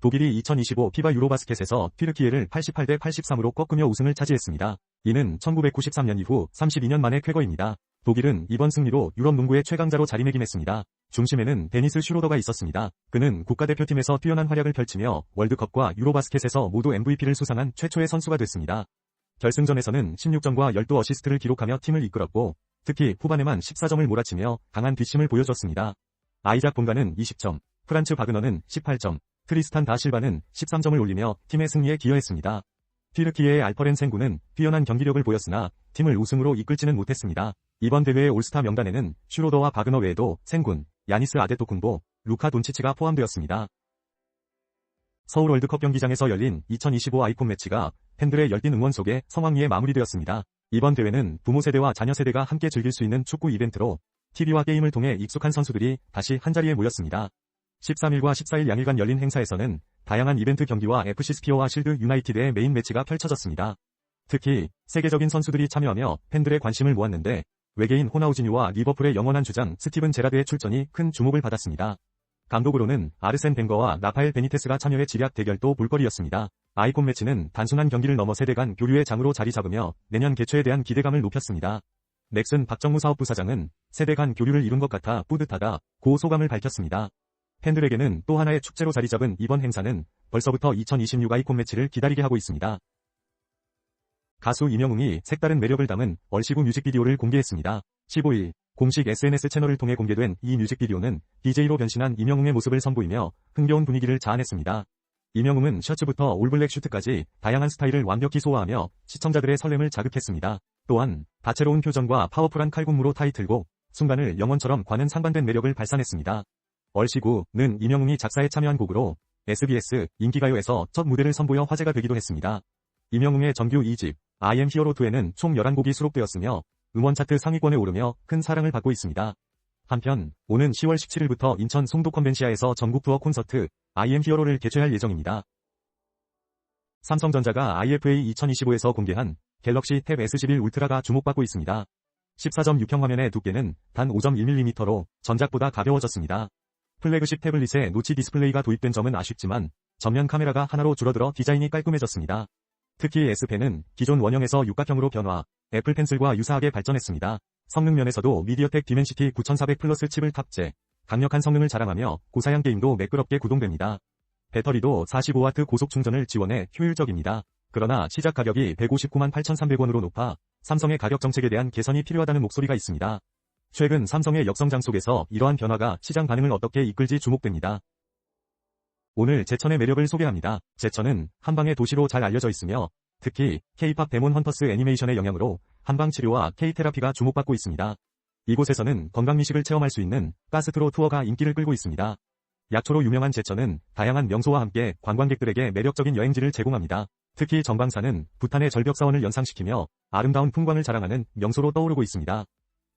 독일이 2025 피바 유로바스켓에서 튀르키예를 88대 83으로 꺾으며 우승을 차지했습니다. 이는 1993년 이후 32년 만의 쾌거입니다. 독일은 이번 승리로 유럽 농구의 최강자로 자리매김했습니다. 중심에는 데니스 슈로더가 있었습니다. 그는 국가대표팀에서 뛰어난 활약을 펼치며 월드컵과 유로바스켓에서 모두 MVP를 수상한 최초의 선수가 됐습니다. 결승전에서는 16점과 12어시스트를 기록하며 팀을 이끌었고 특히 후반에만 14점을 몰아치며 강한 뒷심을 보여줬습니다. 아이작 본가는 20점, 프란츠 바그너는 18점, 트리스탄 다 실바는 13점을 올리며 팀의 승리에 기여했습니다. 튀르키예의 알퍼렌 생구는 뛰어난 경기력을 보였으나 팀을 우승으로 이끌지는 못했습니다. 이번 대회의 올스타 명단에는 슈로더와 바그너 외에도 생군, 야니스 아데토쿤보, 루카 돈치치가 포함되었습니다. 서울 월드컵 경기장에서 열린 2025 아이콘 매치가 팬들의 열띤 응원 속에 성황리에 마무리되었습니다. 이번 대회는 부모 세대와 자녀 세대가 함께 즐길 수 있는 축구 이벤트로 TV와 게임을 통해 익숙한 선수들이 다시 한자리에 모였습니다. 13일과 14일 양일간 열린 행사에서는 다양한 이벤트 경기와 FC 스피어와 실드 유나이티드의 메인 매치가 펼쳐졌습니다. 특히 세계적인 선수들이 참여하며 팬들의 관심을 모았는데 외계인 호나우지뉴와 리버풀의 영원한 주장 스티븐 제라드의 출전이 큰 주목을 받았습니다. 감독으로는 아르센 벵거와 라파엘 베니테스가 참여해 지략 대결도 볼거리였습니다. 아이콘 매치는 단순한 경기를 넘어 세대 간 교류의 장으로 자리 잡으며 내년 개최에 대한 기대감을 높였습니다. 넥슨 박정무 사업부사장은 세대 간 교류를 이룬 것 같아 뿌듯하다 고 소감을 밝혔습니다. 팬들에게는 또 하나의 축제로 자리 잡은 이번 행사는 벌써부터 2026 아이콘 매치를 기다리게 하고 있습니다. 가수 임영웅이 색다른 매력을 담은 얼씨구 뮤직비디오를 공개했습니다. 15일 공식 SNS 채널을 통해 공개된 이 뮤직비디오는 DJ로 변신한 임영웅의 모습을 선보이며 흥겨운 분위기를 자아냈습니다. 임영웅은 셔츠부터 올블랙 슈트까지 다양한 스타일을 완벽히 소화하며 시청자들의 설렘을 자극했습니다. 또한 다채로운 표정과 파워풀한 칼군무로 타이틀곡 순간을 영원처럼 과는 상반된 매력을 발산했습니다. 얼씨구는 임영웅이 작사에 참여한 곡으로 SBS 인기가요에서 첫 무대를 선보여 화제가 되기도 했습니다. 임영웅의 정규 2집 I am hero 2에는 총 11곡이 수록되었으며 음원 차트 상위권에 오르며 큰 사랑을 받고 있습니다. 한편 오는 10월 17일부터 인천 송도 컨벤시아에서 전국 투어 콘서트 I am hero를 개최할 예정입니다. 삼성전자가 IFA 2025에서 공개한 갤럭시 탭 S11 울트라가 주목받고 있습니다. 14.6형 화면의 두께는 단 5.1mm로 전작보다 가벼워졌습니다. 플래그십 태블릿에 노치 디스플레이가 도입된 점은 아쉽지만 전면 카메라가 하나로 줄어들어 디자인이 깔끔해졌습니다. 특히 S펜은 기존 원형에서 육각형으로 변화, 애플 펜슬과 유사하게 발전했습니다. 성능 면에서도 미디어텍 디멘시티 9400 플러스 칩을 탑재, 강력한 성능을 자랑하며 고사양 게임도 매끄럽게 구동됩니다. 배터리도 45W 고속 충전을 지원해 효율적입니다. 그러나 시작 가격이 159만 8,300원으로 높아 삼성의 가격 정책에 대한 개선이 필요하다는 목소리가 있습니다. 최근 삼성의 역성장 속에서 이러한 변화가 시장 반응을 어떻게 이끌지 주목됩니다. 오늘 제천의 매력을 소개합니다. 제천은 한방의 도시로 잘 알려져 있으며 특히 K-팝 데몬 헌터스 애니메이션의 영향으로 한방치료와 K-테라피가 주목받고 있습니다. 이곳에서는 건강미식을 체험할 수 있는 가스트로 투어가 인기를 끌고 있습니다. 약초로 유명한 제천은 다양한 명소와 함께 관광객들에게 매력적인 여행지를 제공합니다. 특히 정방산은 부탄의 절벽사원을 연상시키며 아름다운 풍광을 자랑하는 명소로 떠오르고 있습니다.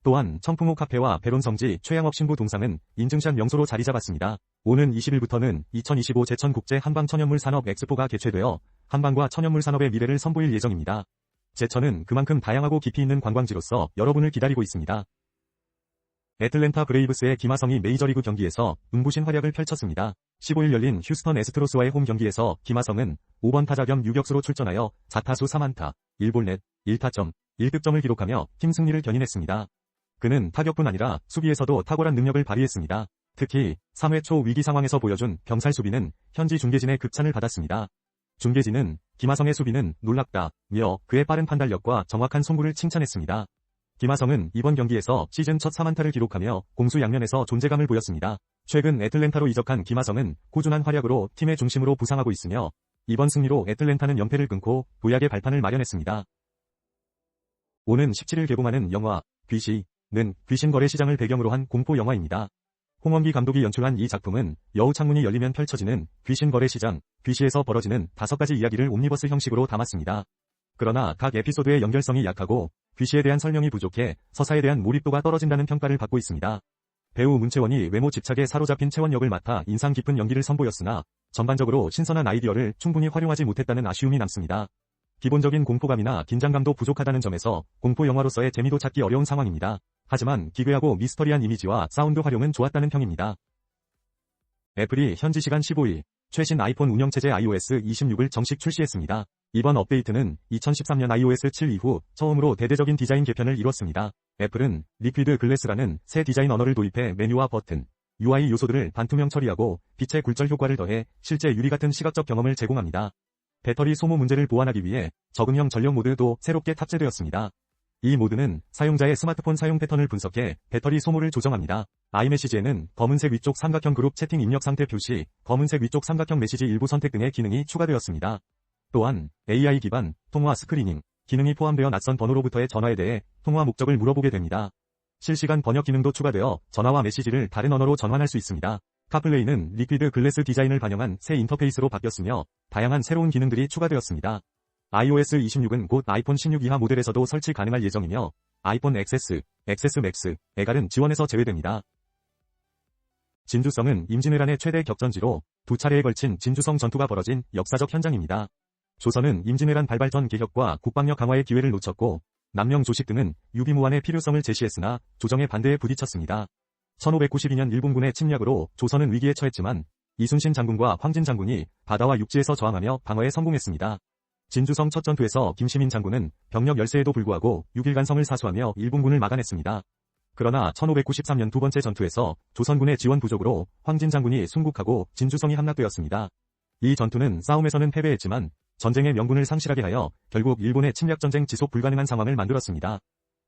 또한 청풍호 카페와 배론성지 최양업 신부 동상은 인증샷 명소로 자리 잡았습니다. 오는 20일부터는 2025 제천국제 한방천연물 산업 엑스포가 개최되어 한방과 천연물 산업의 미래를 선보일 예정입니다. 제천은 그만큼 다양하고 깊이 있는 관광지로서 여러분을 기다리고 있습니다. 애틀랜타 브레이브스의 김하성이 메이저리그 경기에서 눈부신 활약을 펼쳤습니다. 15일 열린 휴스턴 애스트로스와의 홈 경기에서 김하성은 5번 타자 겸 유격수로 출전하여 4타수 3안타, 1볼넷, 1타점, 1득점을 기록하며 팀 승리를 견인했습니다. 그는 타격뿐 아니라 수비에서도 탁월한 능력을 발휘했습니다. 특히 3회 초 위기 상황에서 보여준 병살 수비는 현지 중계진의 극찬을 받았습니다. 중계진은 김하성의 수비는 놀랍다며 그의 빠른 판단력과 정확한 송구를 칭찬했습니다. 김하성은 이번 경기에서 시즌 첫 3안타를 기록하며 공수 양면에서 존재감을 보였습니다. 최근 애틀랜타로 이적한 김하성은 꾸준한 활약으로 팀의 중심으로 부상하고 있으며 이번 승리로 애틀랜타는 연패를 끊고 도약의 발판을 마련했습니다. 오는 17일 개봉하는 영화 귀시는 귀신 거래 시장을 배경으로 한 공포 영화입니다. 홍원기 감독이 연출한 이 작품은 여우 창문이 열리면 펼쳐지는 귀신 거래 시장, 귀시에서 벌어지는 5가지 이야기를 옴니버스 형식으로 담았습니다. 그러나 각 에피소드의 연결성이 약하고 귀시에 대한 설명이 부족해 서사에 대한 몰입도가 떨어진다는 평가를 받고 있습니다. 배우 문채원이 외모 집착에 사로잡힌 채원 역을 맡아 인상 깊은 연기를 선보였으나 전반적으로 신선한 아이디어를 충분히 활용하지 못했다는 아쉬움이 남습니다. 기본적인 공포감이나 긴장감도 부족하다는 점에서 공포 영화로서의 재미도 찾기 어려운 상황입니다. 하지만 기괴하고 미스터리한 이미지와 사운드 활용은 좋았다는 평입니다. 애플이 현지 시간 15일 최신 아이폰 운영체제 iOS 26을 정식 출시했습니다. 이번 업데이트는 2013년 iOS 7 이후 처음으로 대대적인 디자인 개편을 이뤘습니다. 애플은 리퀴드 글래스라는 새 디자인 언어를 도입해 메뉴와 버튼, UI 요소들을 반투명 처리하고 빛의 굴절 효과를 더해 실제 유리 같은 시각적 경험을 제공합니다. 배터리 소모 문제를 보완하기 위해 적응형 전력 모드도 새롭게 탑재되었습니다. 이 모드는 사용자의 스마트폰 사용 패턴을 분석해 배터리 소모를 조정합니다. 아이메시지에는 검은색 위쪽 삼각형 그룹 채팅 입력 상태 표시, 검은색 위쪽 삼각형 메시지 일부 선택 등의 기능이 추가되었습니다. 또한 AI 기반 통화 스크리닝 기능이 포함되어 낯선 번호로부터의 전화에 대해 통화 목적을 물어보게 됩니다. 실시간 번역 기능도 추가되어 전화와 메시지를 다른 언어로 전환할 수 있습니다. 카플레이는 리퀴드 글래스 디자인을 반영한 새 인터페이스로 바뀌었으며 다양한 새로운 기능들이 추가되었습니다. iOS 26은 곧 아이폰 16 이하 모델에서도 설치 가능할 예정이며 아이폰 XS, XS Max, 에갈은 지원에서 제외됩니다. 진주성은 임진왜란의 최대 격전지로 두 차례에 걸친 진주성 전투가 벌어진 역사적 현장입니다. 조선은 임진왜란 발발 전 개혁과 국방력 강화의 기회를 놓쳤고 남명 조식 등은 유비무환의 필요성을 제시했으나 조정의 반대에 부딪혔습니다. 1592년 일본군의 침략으로 조선은 위기에 처했지만 이순신 장군과 황진 장군이 바다와 육지에서 저항하며 방어에 성공했습니다. 진주성 첫 전투에서 김시민 장군은 병력 열세에도 불구하고 6일간 성을 사수하며 일본군을 막아냈습니다. 그러나 1593년 두 번째 전투에서 조선군의 지원 부족으로 황진 장군이 순국하고 진주성이 함락되었습니다. 이 전투는 싸움에서는 패배했지만 전쟁의 명분을 상실하게 하여 결국 일본의 침략전쟁 지속 불가능한 상황을 만들었습니다.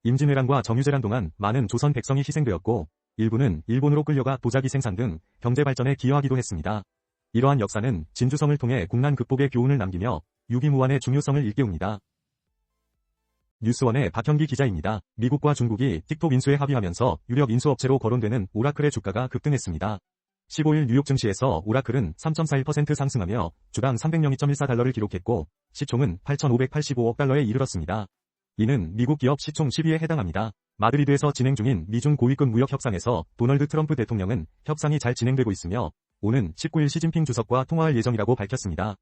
임진왜란과 정유재란 동안 많은 조선 백성이 희생되었고 일부는 일본으로 끌려가 도자기 생산 등 경제 발전에 기여하기도 했습니다. 이러한 역사는 진주성을 통해 국난 극복의 교훈을 남기며 유비무환의 중요성을 일깨웁니다. 뉴스원의 박형기 기자입니다. 미국과 중국이 틱톡 인수에 합의하면서 유력 인수업체로 거론되는 오라클의 주가가 급등했습니다. 15일 뉴욕 증시에서 오라클은 3.41% 상승하며 주당 302.14달러를 기록했고 시총은 8,585억 달러에 이르렀습니다. 이는 미국 기업 시총 10위에 해당합니다. 마드리드에서 진행 중인 미중 고위급 무역 협상에서 도널드 트럼프 대통령은 협상이 잘 진행되고 있으며 오는 19일 시진핑 주석과 통화할 예정이라고 밝혔습니다.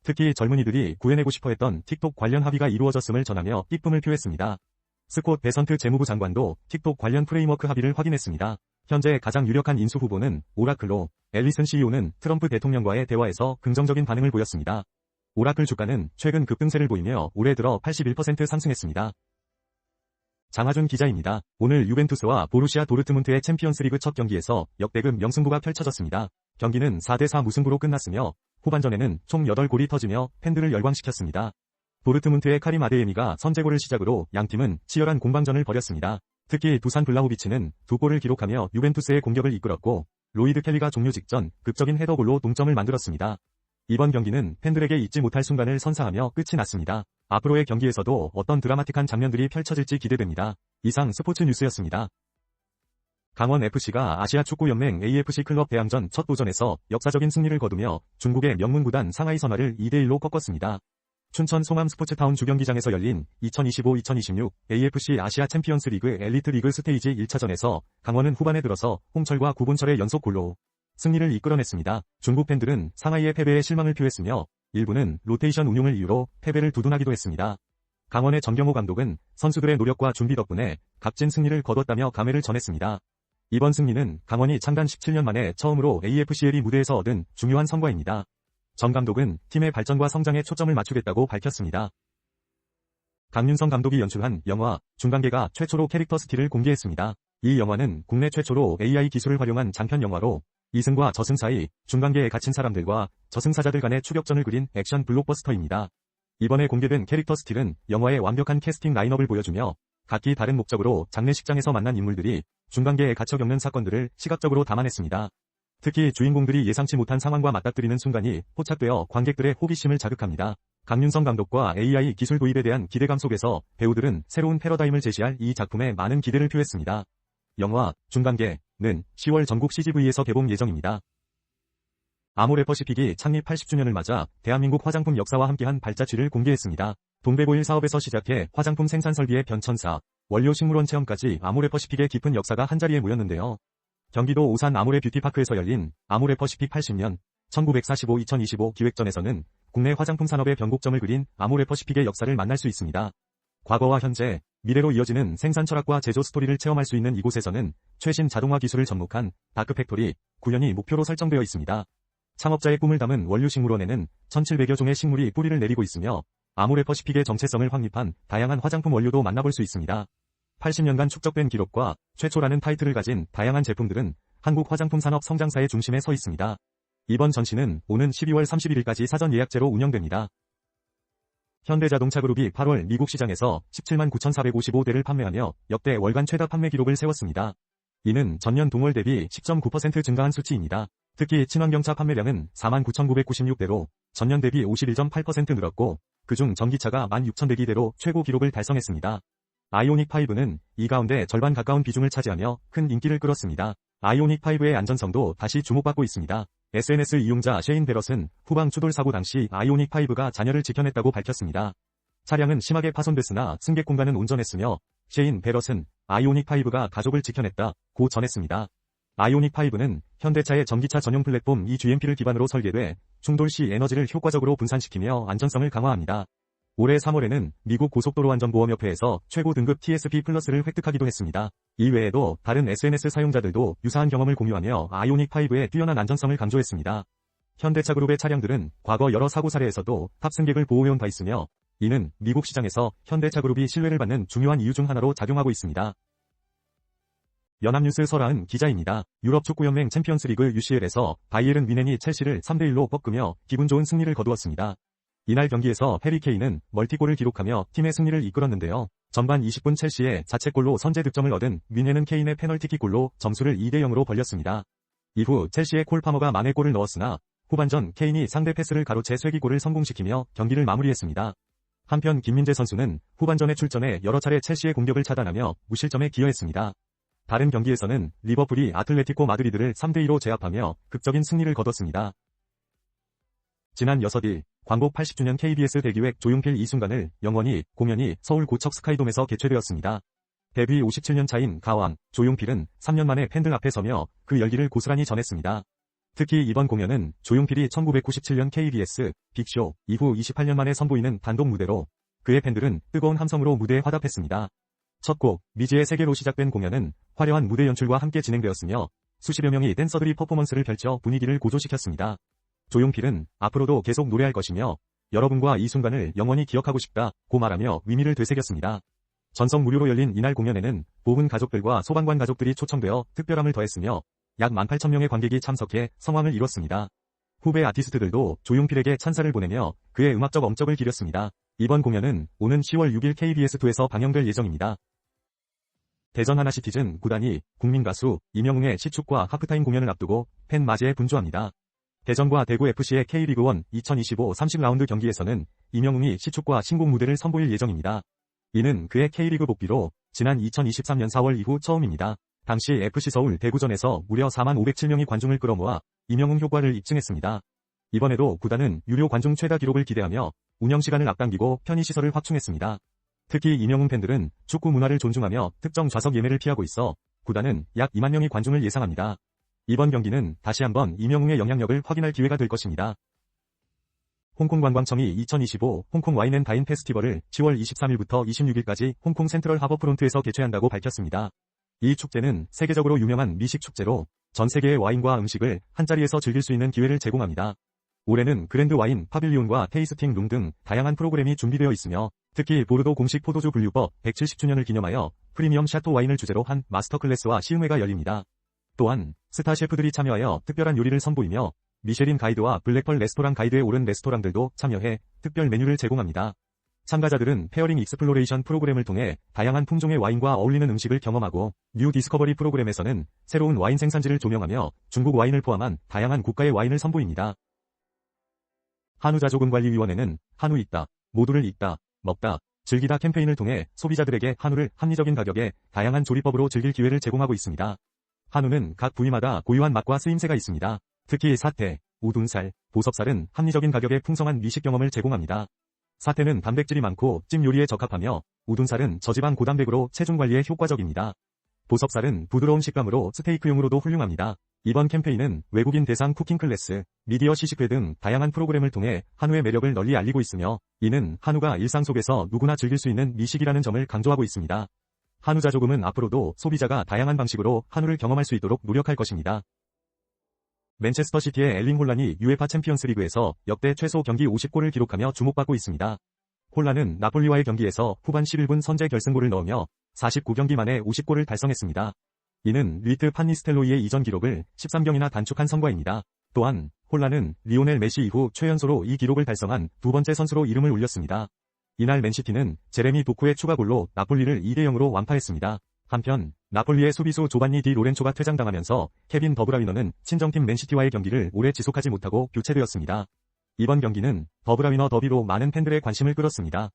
특히 젊은이들이 구해내고 싶어했던 틱톡 관련 합의가 이루어졌음을 전하며 기쁨을 표했습니다. 스콧 베선트 재무부 장관도 틱톡 관련 프레임워크 합의를 확인했습니다. 현재 가장 유력한 인수 후보는 오라클로 앨리슨 CEO는 트럼프 대통령과의 대화에서 긍정적인 반응을 보였습니다. 오라클 주가는 최근 급등세를 보이며 올해 들어 81% 상승했습니다. 장하준 기자입니다. 오늘 유벤투스와 보루시아 도르트문트의 챔피언스리그 첫 경기에서 역대급 명승부가 펼쳐졌습니다. 경기는 4대4 무승부로 끝났으며 후반전에는 총 8골이 터지며 팬들을 열광시켰습니다. 도르트문트의 카림 아데예미가 선제골을 시작으로 양팀은 치열한 공방전을 벌였습니다. 특히 두산 블라호비치는 2골을 기록하며 유벤투스의 공격을 이끌었고 로이드 켈리가 종료 직전 극적인 헤더골로 동점을 만들었습니다. 이번 경기는 팬들에게 잊지 못할 순간을 선사하며 끝이 났습니다. 앞으로의 경기에서도 어떤 드라마틱한 장면들이 펼쳐질지 기대됩니다. 이상 스포츠 뉴스였습니다. 강원FC가 아시아축구연맹 AFC 클럽 대항전 첫 도전에서 역사적인 승리를 거두며 중국의 명문구단 상하이 선화를 2대1로 꺾었습니다. 춘천 송암 스포츠타운 주경기장에서 열린 2025-2026 AFC 아시아 챔피언스 리그 엘리트 리그 스테이지 1차전에서 강원은 후반에 들어서 홍철과 구본철의 연속골로 승리를 이끌어냈습니다. 중국 팬들은 상하이의 패배에 실망을 표했으며 일부는 로테이션 운용을 이유로 패배를 두둔하기도 했습니다. 강원의 전경호 감독은 선수들의 노력과 준비 덕분에 값진 승리를 거뒀다며 감회를 전했습니다. 이번 승리는 강원이 창단 17년 만에 처음으로 AFCL 무대에서 얻은 중요한 성과입니다. 정 감독은 팀의 발전과 성장에 초점을 맞추겠다고 밝혔습니다. 강윤성 감독이 연출한 영화 중간계가 최초로 캐릭터 스틸을 공개했습니다. 이 영화는 국내 최초로 AI 기술을 활용한 장편 영화로 이승과 저승 사이 중간계에 갇힌 사람들과 저승사자들 간의 추격전을 그린 액션 블록버스터입니다. 이번에 공개된 캐릭터 스틸은 영화의 완벽한 캐스팅 라인업을 보여주며 각기 다른 목적으로 장례식장에서 만난 인물들이 중간계에 갇혀 겪는 사건들을 시각적으로 담아냈습니다. 특히 주인공들이 예상치 못한 상황과 맞닥뜨리는 순간이 포착되어 관객들의 호기심을 자극합니다. 강윤성 감독과 AI 기술 도입에 대한 기대감 속에서 배우들은 새로운 패러다임을 제시할 이 작품에 많은 기대를 표했습니다. 영화 중간계는 10월 전국 CGV에서 개봉 예정입니다. 아모레퍼시픽이 창립 80주년을 맞아 대한민국 화장품 역사와 함께한 발자취를 공개했습니다. 동배보일 사업에서 시작해 화장품 생산 설비의 변천사, 원료 식물원 체험까지 아모레퍼시픽의 깊은 역사가 한자리에 모였는데요. 경기도 오산 아모레 뷰티파크에서 열린 아모레퍼시픽 80년 1945-2025 기획전에서는 국내 화장품 산업의 변곡점을 그린 아모레퍼시픽의 역사를 만날 수 있습니다. 과거와 현재, 미래로 이어지는 생산 철학과 제조 스토리를 체험할 수 있는 이곳에서는 최신 자동화 기술을 접목한 다크팩토리 구현이 목표로 설정되어 있습니다. 창업자의 꿈을 담은 원료식물원에는 1700여 종의 식물이 뿌리를 내리고 있으며 아모레퍼시픽의 정체성을 확립한 다양한 화장품 원료도 만나볼 수 있습니다. 80년간 축적된 기록과 최초라는 타이틀을 가진 다양한 제품들은 한국 화장품 산업 성장사의 중심에 서 있습니다. 이번 전시는 오는 12월 31일까지 사전 예약제로 운영됩니다. 현대자동차그룹이 8월 미국 시장에서 17만 9,455대를 판매하며 역대 월간 최다 판매 기록을 세웠습니다. 이는 전년 동월 대비 10.9% 증가한 수치입니다. 특히 친환경차 판매량은 4만 9,996대로 전년 대비 51.8% 늘었고 그중 전기차가 16,102대로 최고 기록을 달성했습니다. 아이오닉5는 이 가운데 절반 가까운 비중을 차지하며 큰 인기를 끌었습니다. 아이오닉5의 안전성도 다시 주목받고 있습니다. SNS 이용자 셰인 베럿은 후방 추돌 사고 당시 아이오닉5가 자녀를 지켜냈다고 밝혔습니다. 차량은 심하게 파손됐으나 승객 공간은 온전했으며 셰인 베럿은 아이오닉5가 가족을 지켜냈다고 전했습니다. 아이오닉5는 현대차의 전기차 전용 플랫폼 eGMP를 기반으로 설계돼 충돌 시 에너지를 효과적으로 분산시키며 안전성을 강화합니다. 올해 3월에는 미국 고속도로안전보험협회에서 최고 등급 TSP 플러스를 획득하기도 했습니다. 이 외에도 다른 SNS 사용자들도 유사한 경험을 공유하며 아이오닉5의 뛰어난 안전성을 강조했습니다. 현대차그룹의 차량들은 과거 여러 사고 사례에서도 탑승객을 보호해온 바 있으며 이는 미국 시장에서 현대차그룹이 신뢰를 받는 중요한 이유 중 하나로 작용하고 있습니다. 연합뉴스 설아은 기자입니다. 유럽 축구연맹 챔피언스리그 UCL에서 바이에른 뮌헨이 첼시를 3대1로 꺾으며 기분 좋은 승리를 거두었습니다. 이날 경기에서 해리 케인은 멀티골을 기록하며 팀의 승리를 이끌었는데요. 전반 20분 첼시의 자책골로 선제 득점을 얻은 뮌헨은 케인의 페널티킥골로 점수를 2대0으로 벌렸습니다. 이후 첼시의 콜 파머가 만회골을 넣었으나 후반전 케인이 상대 패스를 가로채 쐐기골을 성공시키며 경기를 마무리했습니다. 한편 김민재 선수는 후반전에 출전해 여러 차례 첼시의 공격을 차단하며 무실점에 기여했습니다. 다른 경기에서는 리버풀이 아틀레티코 마드리드를 3대2로 제압하며 극적인 승리를 거뒀습니다. 지난 6일 광복 80주년 KBS 대기획 조용필 이순간을 영원히 공연이 서울 고척 스카이돔에서 개최되었습니다. 데뷔 57년 차인 가왕 조용필은 3년 만에 팬들 앞에 서며 그 열기를 고스란히 전했습니다. 특히 이번 공연은 조용필이 1997년 KBS 빅쇼 이후 28년 만에 선보이는 단독 무대로 그의 팬들은 뜨거운 함성으로 무대에 화답했습니다. 첫 곡 미지의 세계로 시작된 공연은 화려한 무대 연출과 함께 진행되었으며 수십여 명의 댄서들이 퍼포먼스를 펼쳐 분위기를 고조시켰습니다. 조용필은 앞으로도 계속 노래할 것이며 여러분과 이 순간을 영원히 기억하고 싶다고 말하며 의미를 되새겼습니다. 전석 무료로 열린 이날 공연에는 보훈 가족들과 소방관 가족들이 초청되어 특별함을 더했으며 약 18,000명의 관객이 참석해 성황을 이뤘습니다. 후배 아티스트들도 조용필에게 찬사를 보내며 그의 음악적 엄적을 기렸습니다. 이번 공연은 오는 10월 6일 KBS2에서 방영될 예정입니다. 대전 하나시티즌 구단이 국민가수 임영웅의 시축과 하프타임 공연을 앞두고 팬 맞이에 분주합니다. 대전과 대구FC의 K리그1 2025 30라운드 경기에서는 임영웅이 시축과 신곡 무대를 선보일 예정입니다. 이는 그의 K리그 복귀로 지난 2023년 4월 이후 처음입니다. 당시 FC서울 대구전에서 무려 4만 507명이 관중을 끌어모아 임영웅 효과를 입증했습니다. 이번에도 구단은 유료 관중 최다 기록을 기대하며 운영시간을 앞당기고 편의시설을 확충했습니다. 특히 임영웅 팬들은 축구 문화를 존중하며 특정 좌석 예매를 피하고 있어 구단은 약 2만 명의 관중을 예상합니다. 이번 경기는 다시 한번 임영웅의 영향력을 확인할 기회가 될 것입니다. 홍콩 관광청이 2025 홍콩 와인&다인 페스티벌을 10월 23일부터 26일까지 홍콩 센트럴 하버프론트에서 개최한다고 밝혔습니다. 이 축제는 세계적으로 유명한 미식 축제로 전 세계의 와인과 음식을 한자리에서 즐길 수 있는 기회를 제공합니다. 올해는 그랜드 와인 파빌리온과 테이스팅 룸 등 다양한 프로그램이 준비되어 있으며 특히 보르도 공식 포도주 분류법 170주년을 기념하여 프리미엄 샤토 와인을 주제로 한 마스터 클래스와 시음회가 열립니다. 또한 스타 셰프들이 참여하여 특별한 요리를 선보이며 미쉐린 가이드와 블랙펄 레스토랑 가이드에 오른 레스토랑들도 참여해 특별 메뉴를 제공합니다. 참가자들은 페어링 익스플로레이션 프로그램을 통해 다양한 품종의 와인과 어울리는 음식을 경험하고 뉴 디스커버리 프로그램에서는 새로운 와인 생산지를 조명하며 중국 와인을 포함한 다양한 국가의 와인을 선보입니다. 한우자조금관리위원회는 한우 있다, 모두를 읽다, 먹다, 즐기다 캠페인을 통해 소비자들에게 한우를 합리적인 가격에 다양한 조리법으로 즐길 기회를 제공하고 있습니다. 한우는 각 부위마다 고유한 맛과 쓰임새가 있습니다. 특히 사태, 우둔살, 보섭살은 합리적인 가격에 풍성한 미식 경험을 제공합니다. 사태는 단백질이 많고 찜 요리에 적합하며 우둔살은 저지방 고단백으로 체중 관리에 효과적입니다. 보섭살은 부드러운 식감으로 스테이크용으로도 훌륭합니다. 이번 캠페인은 외국인 대상 쿠킹 클래스, 미디어 시식회 등 다양한 프로그램을 통해 한우의 매력을 널리 알리고 있으며 이는 한우가 일상 속에서 누구나 즐길 수 있는 미식이라는 점을 강조하고 있습니다. 한우자조금은 앞으로도 소비자가 다양한 방식으로 한우를 경험할 수 있도록 노력할 것입니다. 맨체스터 시티의 엘링 홀란이 UEFA 챔피언스 리그에서 역대 최소 경기 50골을 기록하며 주목받고 있습니다. 홀란은 나폴리와의 경기에서 후반 11분 선제 결승골을 넣으며 49경기 만에 50골을 달성했습니다. 이는 리트 판니스텔로이의 이전 기록을 13경이나 단축한 성과입니다. 또한 홀란은 리오넬 메시 이후 최연소로 이 기록을 달성한 두 번째 선수로 이름을 올렸습니다. 이날 맨시티는 제레미 도쿠의 추가골로 나폴리를 2대0으로 완파했습니다. 한편 나폴리의 수비수 조반니 디 로렌초가 퇴장당하면서 케빈 더브라위너는 친정팀 맨시티와의 경기를 오래 지속하지 못하고 교체되었습니다. 이번 경기는 더브라위너 더비로 많은 팬들의 관심을 끌었습니다.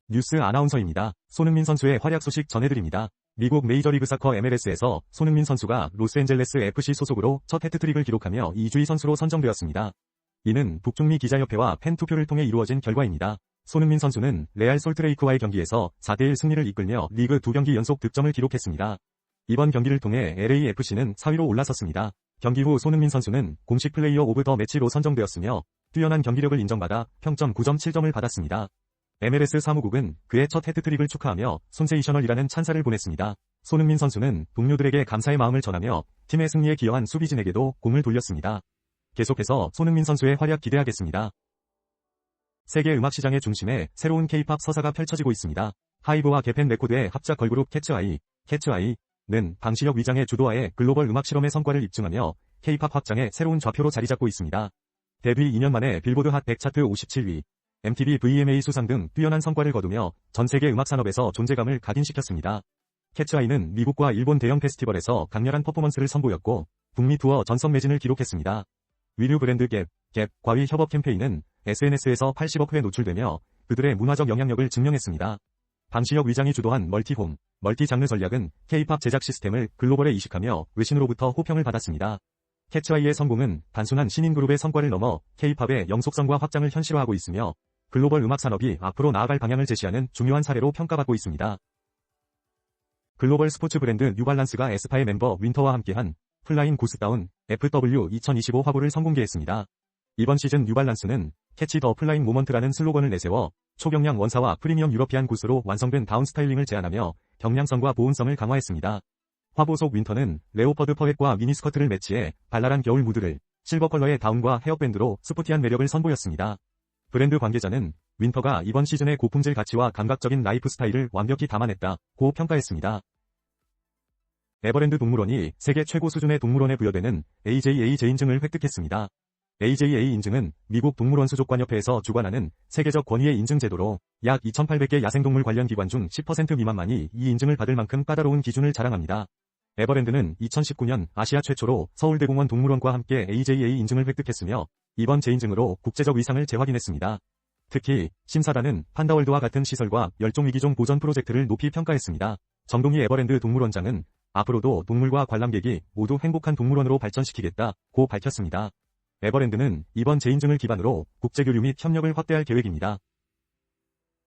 뉴스 아나운서입니다. 손흥민 선수의 활약 소식 전해드립니다. 미국 메이저리그 사커 MLS에서 손흥민 선수가 로스앤젤레스 FC 소속으로 첫 해트트릭을 기록하며 2주의 선수로 선정되었습니다. 이는 북중미 기자협회와 팬 투표를 통해 이루어진 결과입니다. 손흥민 선수는 레알 솔트레이크와의 경기에서 4대1 승리를 이끌며 리그 2경기 연속 득점을 기록했습니다. 이번 경기를 통해 LAFC는 4위로 올라섰습니다. 경기 후 손흥민 선수는 공식 플레이어 오브 더 매치로 선정되었으며 뛰어난 경기력을 인정받아 평점 9.7점을 받았습니다. MLS 사무국은 그의 첫 해트트릭을 축하하며 손세이셔널이라는 찬사를 보냈습니다. 손흥민 선수는 동료들에게 감사의 마음을 전하며 팀의 승리에 기여한 수비진에게도 공을 돌렸습니다. 계속해서 손흥민 선수의 활약 기대하겠습니다. 세계 음악 시장의 중심에 새로운 K-팝 서사가 펼쳐지고 있습니다. 하이브와 개펜 레코드의 합작 걸그룹 캐츠아이는 방시혁 위장의 주도하에 글로벌 음악 실험의 성과를 입증하며 K-팝 확장의 새로운 좌표로 자리 잡고 있습니다. 데뷔 2년 만에 빌보드 핫 100 차트 57위, MTV VMA 수상 등 뛰어난 성과를 거두며 전 세계 음악 산업에서 존재감을 각인시켰습니다. 캐츠아이는 미국과 일본 대형 페스티벌에서 강렬한 퍼포먼스를 선보였고 북미 투어 전선 매진을 기록했습니다. 위류 브랜드 갭과의 협업 캠페인은 SNS에서 80억 회 노출되며 그들의 문화적 영향력을 증명했습니다. 방시혁 위장이 주도한 멀티 장르 전략은 K-팝 제작 시스템을 글로벌에 이식하며 외신으로부터 호평을 받았습니다. 캐츠아이의 성공은 단순한 신인 그룹의 성과를 넘어 K-팝의 영속성과 확장을 현실화하고 있으며 글로벌 음악 산업이 앞으로 나아갈 방향을 제시하는 중요한 사례로 평가받고 있습니다. 글로벌 스포츠 브랜드 뉴발란스가 에스파의 멤버 윈터와 함께한 플라잉 고스다운 FW 2025 화보를 선공개했습니다. 이번 시즌 뉴발란스는 캐치 더 플라잉 모먼트라는 슬로건을 내세워 초경량 원사와 프리미엄 유러피안 굿으로 완성된 다운 스타일링을 제안하며 경량성과 보온성을 강화했습니다. 화보 속 윈터는 레오퍼드 퍼훻과 미니스커트를 매치해 발랄한 겨울 무드를, 실버 컬러의 다운과 헤어밴드로 스포티한 매력을 선보였습니다. 브랜드 관계자는 윈터가 이번 시즌의 고품질 가치와 감각적인 라이프 스타일을 완벽히 담아냈다고 평가했습니다. 에버랜드 동물원이 세계 최고 수준의 동물원에 부여되는 AJAJ 인증을 획득했습니다. AJA 인증은 미국 동물원 수족관협회에서 주관하는 세계적 권위의 인증 제도로 약 2,800개 야생동물 관련 기관 중 10% 미만만이 이 인증을 받을 만큼 까다로운 기준을 자랑합니다. 에버랜드는 2019년 아시아 최초로 서울대공원 동물원과 함께 AJA 인증을 획득했으며 이번 재인증으로 국제적 위상을 재확인했습니다. 특히 심사단은 판다월드와 같은 시설과 멸종위기종 보전 프로젝트를 높이 평가했습니다. 정동희 에버랜드 동물원장은 앞으로도 동물과 관람객이 모두 행복한 동물원으로 발전시키겠다고 밝혔습니다. 에버랜드는 이번 재인증을 기반으로 국제교류 및 협력을 확대할 계획입니다.